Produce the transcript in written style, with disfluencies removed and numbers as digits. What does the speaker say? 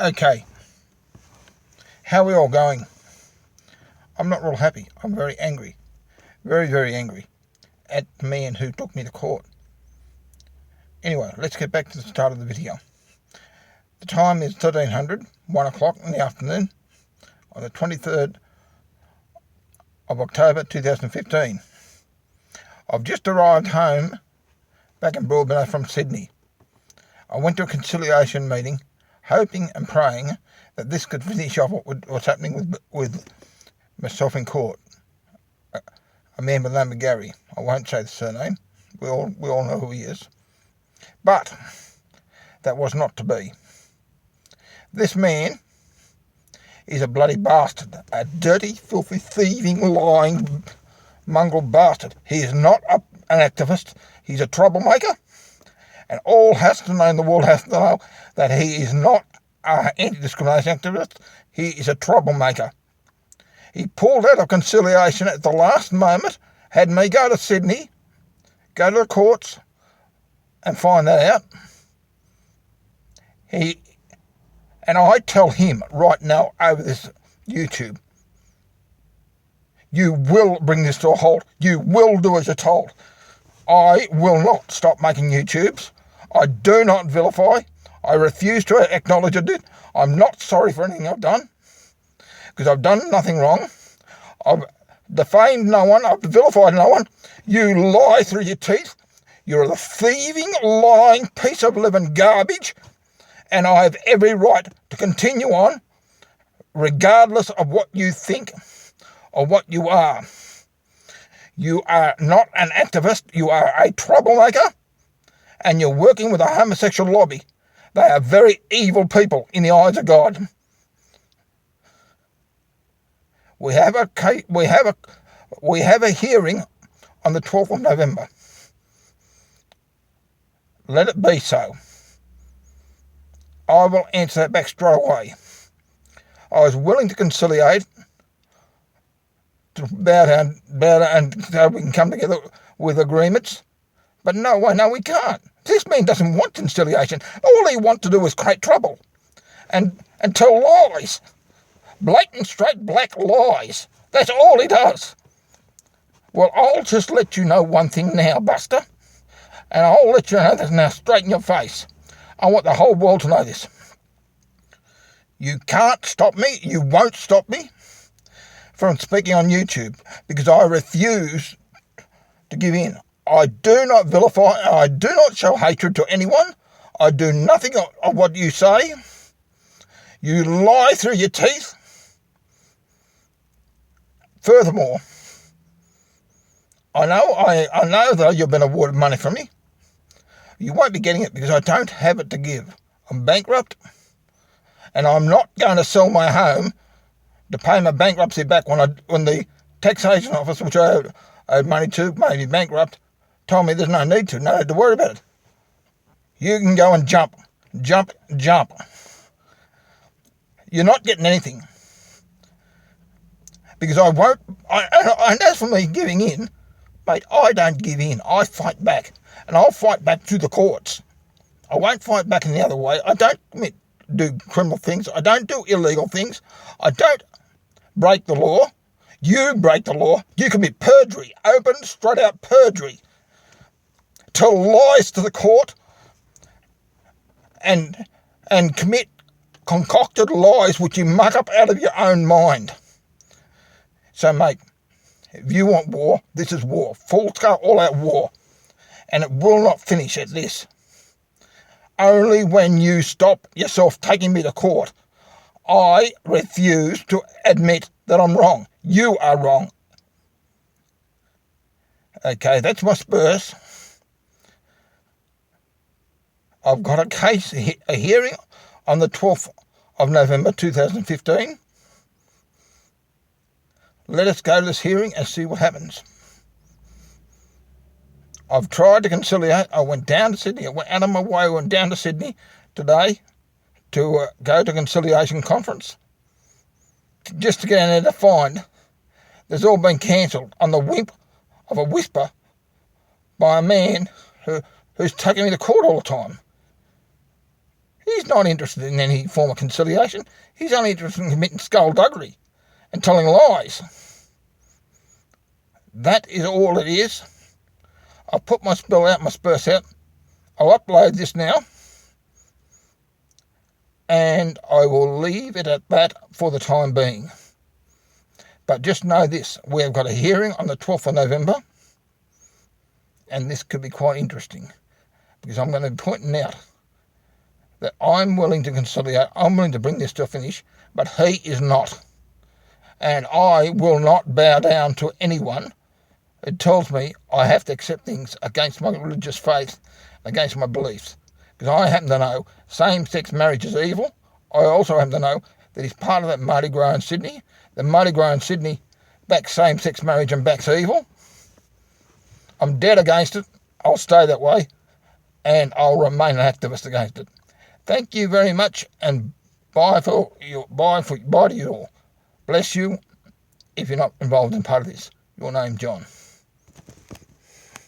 Okay, how are we all going? I'm not real happy. I'm very angry. Very, very angry at the man who took me to court. Anyway, let's get back to the start of the video. The time is 1300, 1 o'clock in the afternoon on the 23rd of October 2015. I've just arrived home back in Broadmeadow from Sydney. I went to a conciliation meeting hoping and praying that this could finish off what's happening with myself in court. A man by the name of Garry. I won't say the surname. We all know who he is. But that was not to be. This man is a bloody bastard. A dirty, filthy, thieving, lying, mongrel bastard. He is not an activist. He's a troublemaker. And all has to know in the world has to know that he is not an anti-discrimination activist. He is a troublemaker. He pulled out of conciliation at the last moment, had me go to Sydney, go to the courts, and find that out. And I tell him right now over this YouTube, you will bring this to a halt. You will do as you're told. I will not stop making YouTubes. I do not vilify. I refuse to acknowledge I did. I'm not sorry for anything I've done, because I've done nothing wrong. I've defamed no one. I've vilified no one. You lie through your teeth. You're a thieving, lying piece of living garbage, and I have every right to continue on, regardless of what you think or what you are. You are not an activist. You are a troublemaker, and you're working with a homosexual lobby. They are very evil people in the eyes of God. We have a hearing on the 12th of November. Let it be so. I will answer that back straight away. I was willing to conciliate, to bow down and so we can come together with agreements. But no we can't. This man doesn't want conciliation. All he wants to do is create trouble and tell lies. Blatant, straight, black lies. That's all he does. Well, I'll just let you know one thing now, Buster. And I'll let you know this now straight in your face. I want the whole world to know this. You can't stop me. You won't stop me from speaking on YouTube, because I refuse to give in. I do not vilify. I do not show hatred to anyone. I do nothing of what you say. You lie through your teeth. Furthermore, I know that you've been awarded money from me. You won't be getting it because I don't have it to give. I'm bankrupt, and I'm not going to sell my home to pay my bankruptcy back when the taxation office, which I owed money to, made me bankrupt, told me there's no need to worry about it. You can go and jump. You're not getting anything. Because I won't, and as for me giving in, mate, I don't give in. I fight back. And I'll fight back to the courts. I won't fight back in the other way. I don't do criminal things. I don't do illegal things. I don't break the law. You break the law. You commit perjury, open, straight out perjury. Tell lies to the court and commit concocted lies which you muck up out of your own mind. So, mate, if you want war, this is war. Full-scale, all-out war. And it will not finish at this. Only when you stop yourself taking me to court. I refuse to admit that I'm wrong. You are wrong. Okay, that's my spurs. I've got a hearing on the 12th of November 2015. Let us go to this hearing and see what happens. I've tried to conciliate. I went down to Sydney. I went out of my way. I went down to Sydney today to go to a conciliation conference. Just to get in there to find there's all been cancelled on the whim of a whisper by a man who's taking me to court all the time. He's not interested in any form of conciliation. He's only interested in committing skullduggery and telling lies. That is all it is. I've put my spill out, my spurse out. I'll upload this now. And I will leave it at that for the time being. But just know this, we've got a hearing on the 12th of November, and this could be quite interesting, because I'm going to be pointing out that I'm willing to conciliate, I'm willing to bring this to a finish, but he is not. And I will not bow down to anyone who tells me I have to accept things against my religious faith, against my beliefs. Because I happen to know same-sex marriage is evil. I also happen to know that he's part of that Mardi Gras in Sydney. The Mardi Gras in Sydney backs same-sex marriage and backs evil. I'm dead against it. I'll stay that way. And I'll remain an activist against it. Thank you very much, and bye to you all. Bless you if you're not involved in part of this. Your name, John.